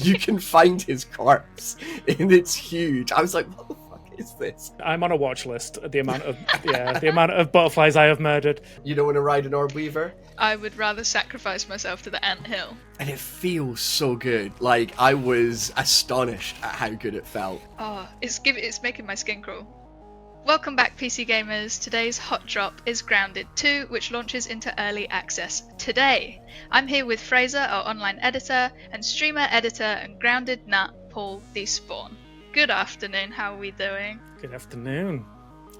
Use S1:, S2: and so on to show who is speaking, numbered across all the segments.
S1: You can find his corpse, and it's huge. I was like, what the fuck is this?
S2: I'm on a watch list. The amount of butterflies I have murdered.
S1: You don't want to ride an orb weaver?
S3: I would rather sacrifice myself to the anthill.
S1: And it feels so good. Like, I was astonished at how good it felt.
S3: Oh, it's making my skin crawl. Welcome back, PC gamers. Today's hot drop is Grounded 2, which launches into early access today. I'm here with Fraser, our online editor, and streamer, editor, and grounded nut, Paul Despawn. Good afternoon, how are we doing?
S2: Good afternoon.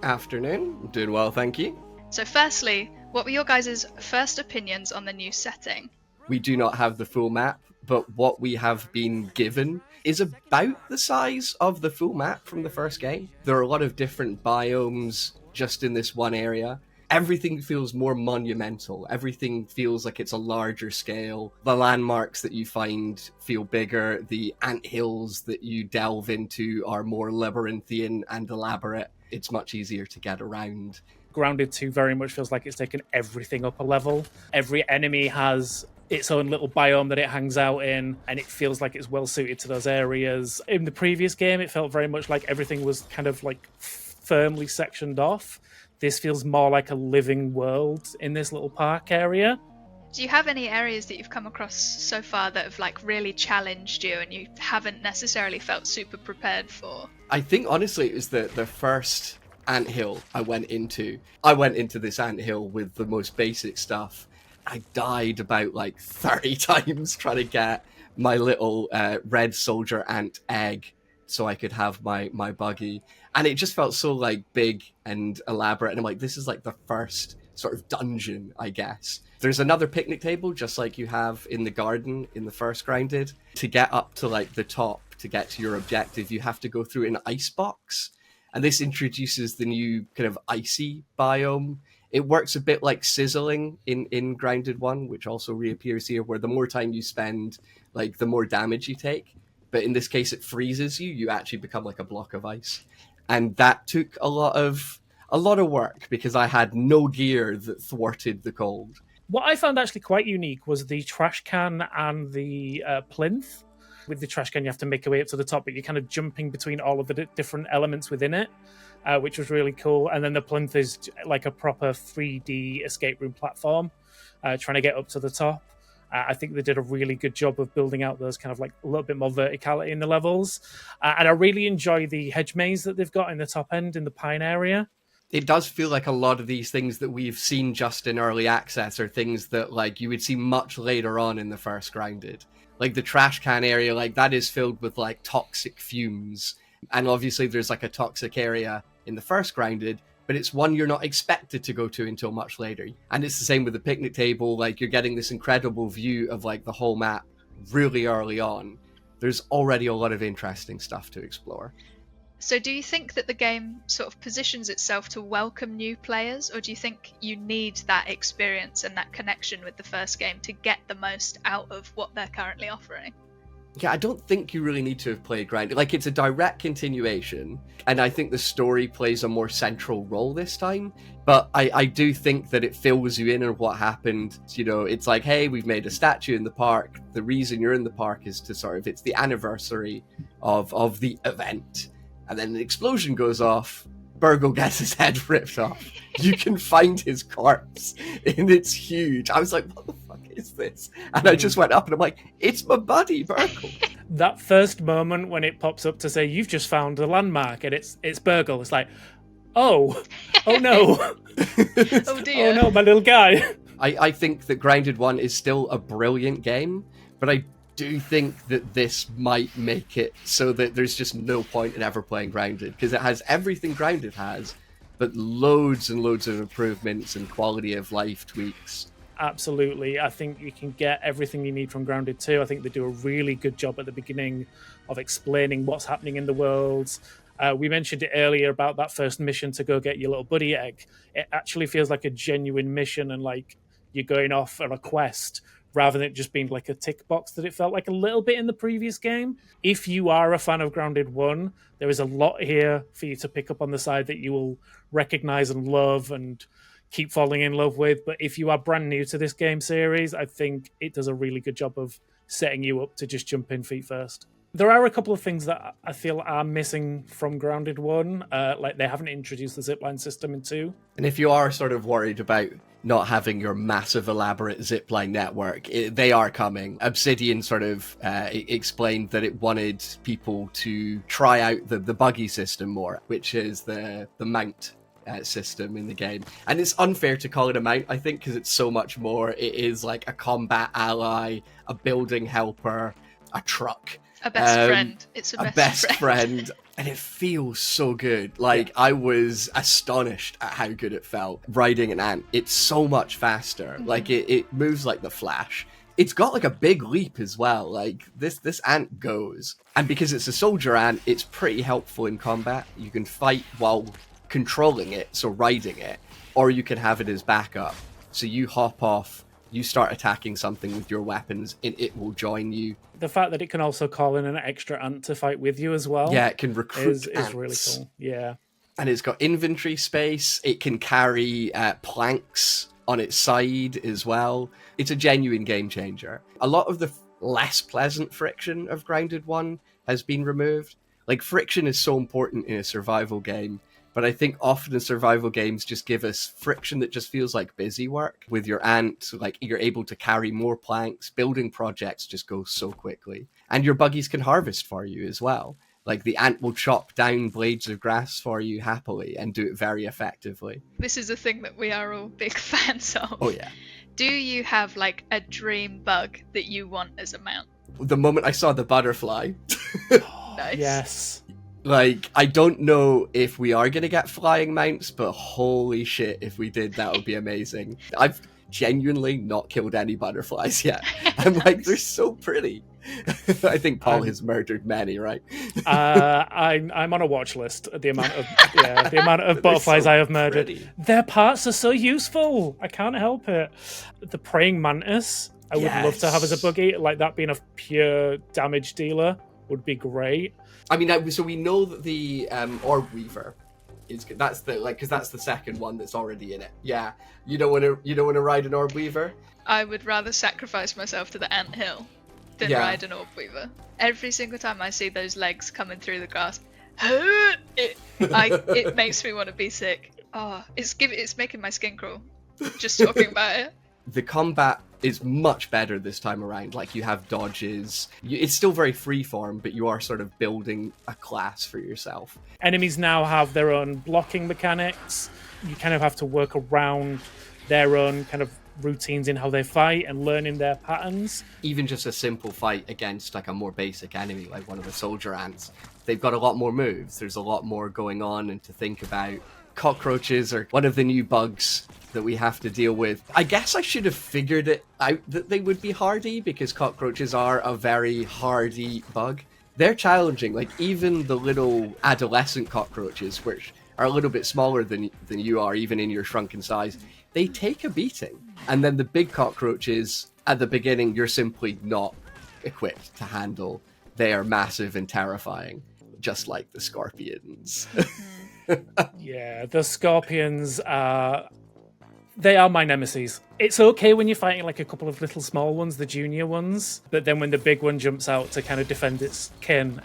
S1: Afternoon. I'm doing well, thank you.
S3: So firstly, what were your guys' first opinions on the new setting?
S1: We do not have the full map, but what we have been given is about the size of the full map from the first game. There are a lot of different biomes just in this one area. Everything feels more monumental. Everything feels like it's a larger scale. The landmarks that you find feel bigger. The anthills that you delve into are more labyrinthian and elaborate. It's much easier to get around.
S2: Grounded 2 very much feels like it's taken everything up a level. Every enemy has its own little biome that it hangs out in, and it feels like it's well suited to those areas. In the previous game, it felt very much like everything was kind of like firmly sectioned off. This feels more like a living world in this little park area.
S3: Do you have any areas that you've come across so far that have like really challenged you and you haven't necessarily felt super prepared for?
S1: I think honestly it was the first anthill I went into. I went into this anthill with the most basic stuff. I died about like 30 times trying to get my little red soldier ant egg so I could have my buggy. And it just felt so like big and elaborate. And I'm like, this is like the first sort of dungeon, I guess. There's another picnic table just like you have in the garden in the first Grounded. To get up to like the top, to get to your objective, you have to go through an ice box. And this introduces the new kind of icy biome. It works a bit like sizzling in Grounded 1, which also reappears here, where the more time you spend, like the more damage you take. But in this case, it freezes you. You actually become like a block of ice. And that took a lot of work because I had no gear that thwarted the cold.
S2: What I found actually quite unique was the trash can and the plinth. With the trash can, you have to make your way up to the top, but you're kind of jumping between all of the different elements within it, which was really cool. And then the plinth is like a proper 3D escape room platform, trying to get up to the top. I think they did a really good job of building out those kind of like a little bit more verticality in the levels. And I really enjoy the hedge maze that they've got in the top end in the pine area.
S1: It does feel like a lot of these things that we've seen just in early access are things that like you would see much later on in the first Grounded. Like the trash can area, like that is filled with like toxic fumes. And obviously there's like a toxic area in the first Grounded, but it's one you're not expected to go to until much later. And it's the same with the picnic table. Like you're getting this incredible view of like the whole map really early on. There's already a lot of interesting stuff to explore.
S3: So do you think that the game sort of positions itself to welcome new players, or do you think you need that experience and that connection with the first game to get the most out of what they're currently offering?
S1: Yeah, I don't think you really need to have played Grounded. Like, it's a direct continuation, and I think the story plays a more central role this time, but I do think that it fills you in on what happened. You know, it's like, hey, we've made a statue in the park. The reason you're in the park is to sort of, it's the anniversary of the event. And then an explosion goes off, Burgle gets his head ripped off. You can find his corpse, and it's huge. I was like, what the fuck is this? And I just went up and I'm like, it's my buddy, Burgle.
S2: That first moment when it pops up to say, you've just found a landmark, and it's Burgle, it's like, oh no.
S3: Oh dear.
S2: Oh no, my little guy.
S1: I think that Grounded 1 is still a brilliant game, but I do think that this might make it so that there's just no point in ever playing Grounded, because it has everything Grounded has, but loads and loads of improvements and quality of life tweaks.
S2: Absolutely. I think you can get everything you need from Grounded 2. I think they do a really good job at the beginning of explaining what's happening in the world. We mentioned it earlier about that first mission to go get your little buddy egg. It actually feels like a genuine mission and like you're going off on a quest, rather than it just being like a tick box that it felt like a little bit in the previous game. If you are a fan of Grounded 1, there is a lot here for you to pick up on the side that you will recognize and love and keep falling in love with. But if you are brand new to this game series, I think it does a really good job of setting you up to just jump in feet first. There are a couple of things that I feel are missing from Grounded 1. Like they haven't introduced the zipline system in 2.
S1: And if you are sort of worried about not having your massive elaborate zipline network, they are coming. Obsidian sort of explained that it wanted people to try out the buggy system more, which is the mount system in the game. And it's unfair to call it a mount, I think, because it's so much more. It is like a combat ally, a building helper, a truck.
S3: A best friend. It's a best
S1: friend. And it feels so good. Like, I was astonished at how good it felt riding an ant. It's so much faster. Like, it moves like the Flash. It's got like a big leap as well. Like, this ant goes. And because it's a soldier ant, it's pretty helpful in combat. You can fight while controlling it, so riding it, or you can have it as backup. So you hop off, you start attacking something with your weapons, and it will join you.
S2: The fact that it can also call in an extra ant to fight with you as well.
S1: Yeah, it can recruit
S2: is really cool. Yeah.
S1: And it's got inventory space. It can carry planks on its side as well. It's a genuine game changer. A lot of the less pleasant friction of Grounded 1 has been removed. Like, friction is so important in a survival game, but I think often survival games just give us friction that just feels like busy work. With your ant, like, you're able to carry more planks, building projects just go so quickly. And your buggies can harvest for you as well. Like, the ant will chop down blades of grass for you happily and do it very effectively.
S3: This is a thing that we are all big fans of.
S1: Oh, yeah.
S3: Do you have, like, a dream bug that you want as a mount?
S1: The moment I saw the butterfly...
S3: Nice.
S2: Yes.
S1: Like, I don't know if we are going to get flying mounts, but holy shit, if we did, that would be amazing. I've genuinely not killed any butterflies yet. I'm like, they're so pretty. I think Paul has murdered many, right?
S2: I'm on a watch list. The amount of butterflies
S1: so
S2: I have murdered.
S1: pretty.
S2: Their parts are so useful. I can't help it. The praying mantis, I would love to have as a buggy. Like, that being a pure damage dealer would be great.
S1: I mean, so we know that the orb weaver is good. That's the because that's the second one that's already in it. Yeah, you don't want to ride an orb weaver.
S3: I would rather sacrifice myself to the anthill than ride an orb weaver. Every single time I see those legs coming through the grass, it makes me want to be sick. Oh, it's making my skin crawl just talking about it.
S1: The combat is much better this time around. Like, you have dodges. It's still very freeform, but you are sort of building a class for yourself.
S2: Enemies now have their own blocking mechanics. You kind of have to work around their own kind of routines in how they fight and learning their patterns.
S1: Even just a simple fight against like a more basic enemy, like one of the soldier ants, they've got a lot more moves. There's a lot more going on and to think about. Cockroaches are one of the new bugs that we have to deal with. I guess I should have figured it out that they would be hardy, because cockroaches are a very hardy bug. They're challenging. Like, even the little adolescent cockroaches, which are a little bit smaller than you are, even in your shrunken size, they take a beating. And then the big cockroaches, at the beginning, you're simply not equipped to handle. They are massive and terrifying, just like the scorpions.
S2: Yeah, the scorpions they are my nemesis. It's okay when you're fighting like a couple of little small ones, the junior ones, but then when the big one jumps out to kind of defend its kin,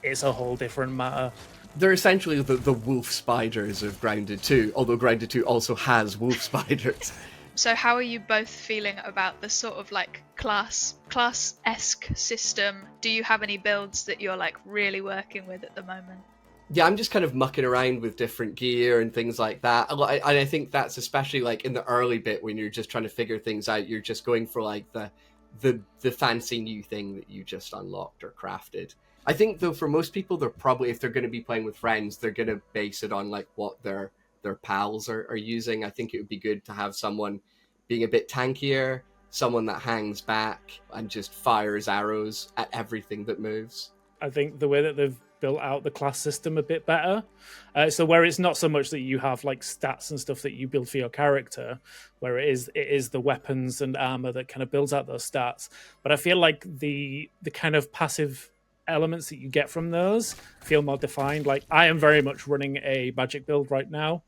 S2: it's a whole different matter.
S1: They're essentially the wolf spiders of Grounded 2, although Grounded 2 also has wolf spiders.
S3: So how are you both feeling about the sort of like class-esque system? Do you have any builds that you're like really working with at the moment?
S1: Yeah, I'm just kind of mucking around with different gear and things like that. And I think that's especially like in the early bit when you're just trying to figure things out. You're just going for like the fancy new thing that you just unlocked or crafted. I think though for most people, they're probably, if they're going to be playing with friends, they're going to base it on like what their pals are using. I think it would be good to have someone being a bit tankier, someone that hangs back and just fires arrows at everything that moves.
S2: I think the way that they've built out the class system a bit better. So where it's not so much that you have like stats and stuff that you build for your character, where it is the weapons and armor that kind of builds out those stats. But I feel like the kind of passive elements that you get from those feel more defined. Like, I am very much running a magic build right now,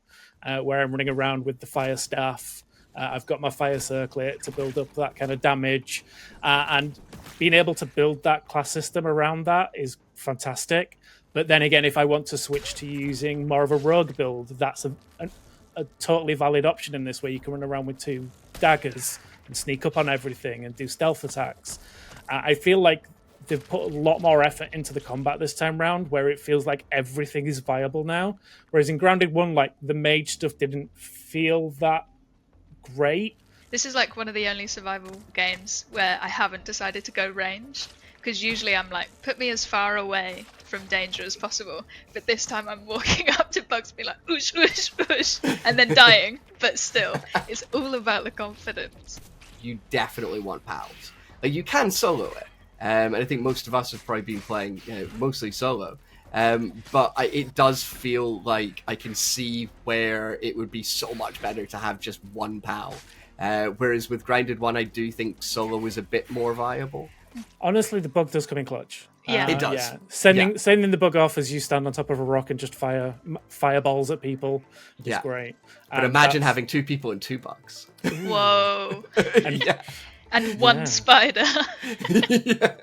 S2: where I'm running around with the fire staff I've got my fire circlet to build up that kind of damage, and being able to build that class system around that is fantastic. But then again, if I want to switch to using more of a rogue build, that's a totally valid option in this, where you can run around with 2 daggers and sneak up on everything and do stealth attacks. I feel like they've put a lot more effort into the combat this time round, where it feels like everything is viable now. Whereas in Grounded 1, like, the mage stuff didn't feel that great.
S3: This is like one of the only survival games where I haven't decided to go ranged, because usually I'm like, put me as far away from danger as possible. But this time I'm walking up to bugs, be like, oosh, oosh, oosh, and then dying. But still, it's all about the confidence.
S1: You definitely want pals. Like, you can solo it. And I think most of us have probably been playing mostly solo. But it does feel like I can see where it would be so much better to have just one pal. Whereas with Grounded 1, I do think solo is a bit more viable.
S2: Honestly, the bug does come in clutch.
S3: Yeah.
S1: It does.
S2: Yeah. Sending the bug off as you stand on top of a rock and just fire fireballs at people is great.
S1: But imagine having 2 people and 2 bugs.
S3: Whoa.
S1: Yeah.
S3: And one spider.
S1: Yeah.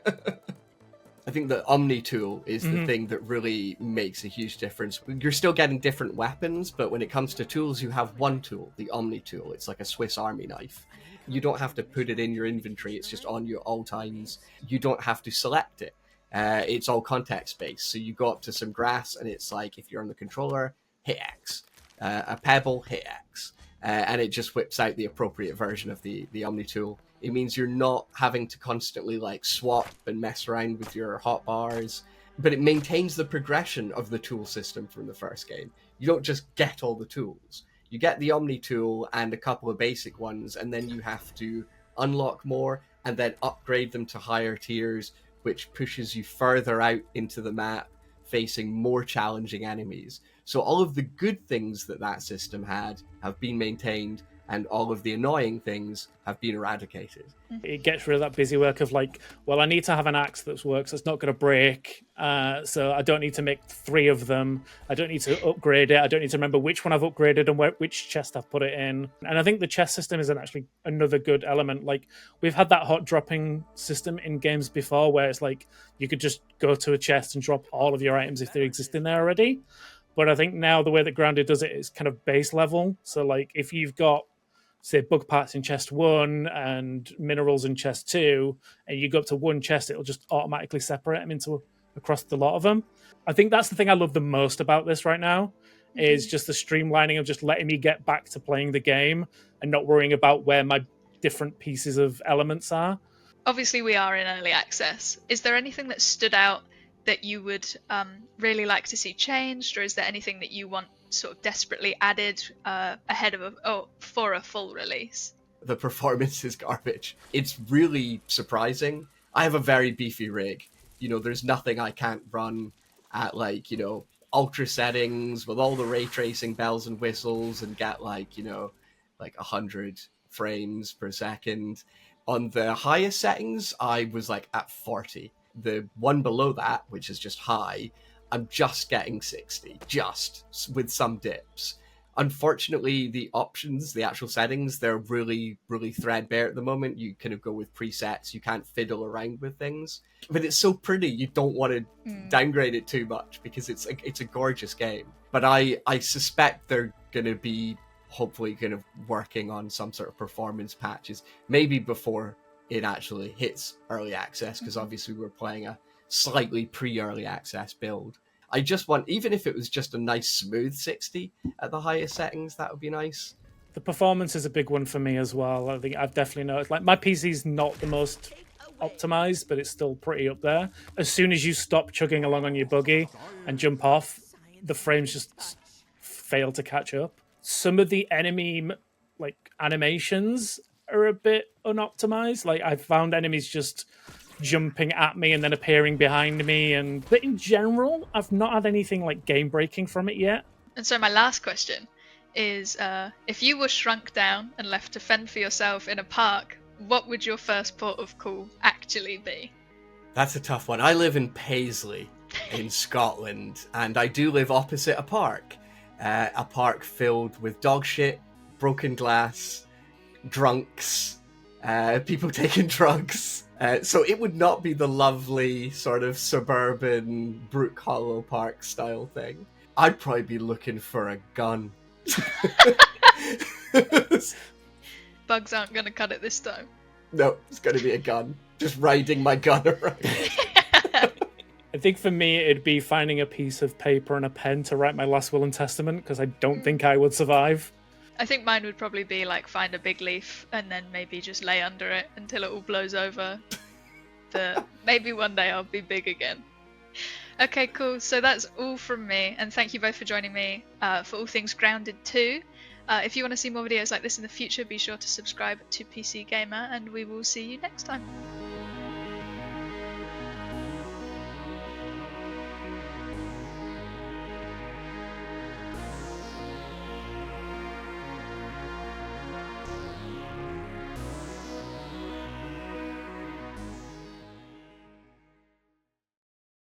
S1: I think the Omni-Tool is the thing that really makes a huge difference. You're still getting different weapons, but when it comes to tools, you have one tool, the Omni-Tool. It's like a Swiss Army knife. You don't have to put it in your inventory. It's just on you at all times. You don't have to select it. It's all context-based. So you go up to some grass, and it's like, if you're on the controller, hit X. A pebble, hit X. And it just whips out the appropriate version of the Omni-Tool. It means you're not having to constantly like swap and mess around with your hotbars, but it maintains the progression of the tool system from the first game. You don't just get all the tools. You get the Omni-Tool and a couple of basic ones, and then you have to unlock more and then upgrade them to higher tiers, which pushes you further out into the map, facing more challenging enemies. So all of the good things that system had have been maintained, and all of the annoying things have been eradicated.
S2: It gets rid of that busy work of like, well, I need to have an axe that works, that's not going to break, so I don't need to make 3 of them. I don't need to upgrade it. I don't need to remember which one I've upgraded and which chest I've put it in. And I think the chest system is actually another good element. Like, we've had that hot dropping system in games before, where it's like you could just go to a chest and drop all of your items if they exist in there already. But I think now the way that Grounded does it is kind of base level. So like, if you've got, say, bug parts in chest 1 and minerals in chest 2, and you go up to one chest, it'll just automatically separate them into across the lot of them. I think that's the thing I love the most about this right now, is just the streamlining of just letting me get back to playing the game and not worrying about where my different pieces of elements are.
S3: Obviously, we are in early access. Is there anything that stood out that you would really like to see changed, or is there anything that you want sort of desperately added ahead of for a full release?
S1: The performance is garbage. It's really surprising. I have a very beefy rig. There's nothing I can't run at ultra settings with all the ray tracing bells and whistles and get 100 frames per second. On the highest settings, I was at 40. The one below that, which is just high, I'm just getting 60, just with some dips. Unfortunately, the options, the actual settings, they're really, really threadbare at the moment. You kind of go with presets. You can't fiddle around with things. But it's so pretty, you don't want to downgrade it too much, because it's a gorgeous game. But I suspect they're going to be hopefully kind of working on some sort of performance patches, maybe before it actually hits early access, because obviously we're playing a slightly pre-early access build. I just want, even if it was just a nice smooth 60 at the highest settings, that would be nice.
S2: The performance is a big one for me as well. I think I've definitely noticed, my PC's not the most optimized, but it's still pretty up there. As soon as you stop chugging along on your buggy and jump off, the frames just fail to catch up. Some of the enemy animations are a bit unoptimized. I found enemies just jumping at me and then appearing behind me, but in general, I've not had anything game breaking from it yet.
S3: And so my last question is, if you were shrunk down and left to fend for yourself in a park, what would your first port of call actually be?
S1: That's a tough one. I live in Paisley in Scotland, and I do live opposite a park filled with dog shit, broken glass, drunks, people taking drugs. So it would not be the lovely sort of suburban Brook Hollow Park style thing. I'd probably be looking for a gun.
S3: Bugs aren't going to cut it this time.
S1: No, it's going to be a gun. Just riding my gun around.
S2: I think for me, it'd be finding a piece of paper and a pen to write my last will and testament, because I don't think I would survive.
S3: I think mine would probably be like find a big leaf and then maybe just lay under it until it all blows over. Maybe one day I'll be big again. Okay, cool. So that's all from me, and thank you both for joining me for all things Grounded 2. If you want to see more videos like this in the future, be sure to subscribe to PC Gamer, and we will see you next time.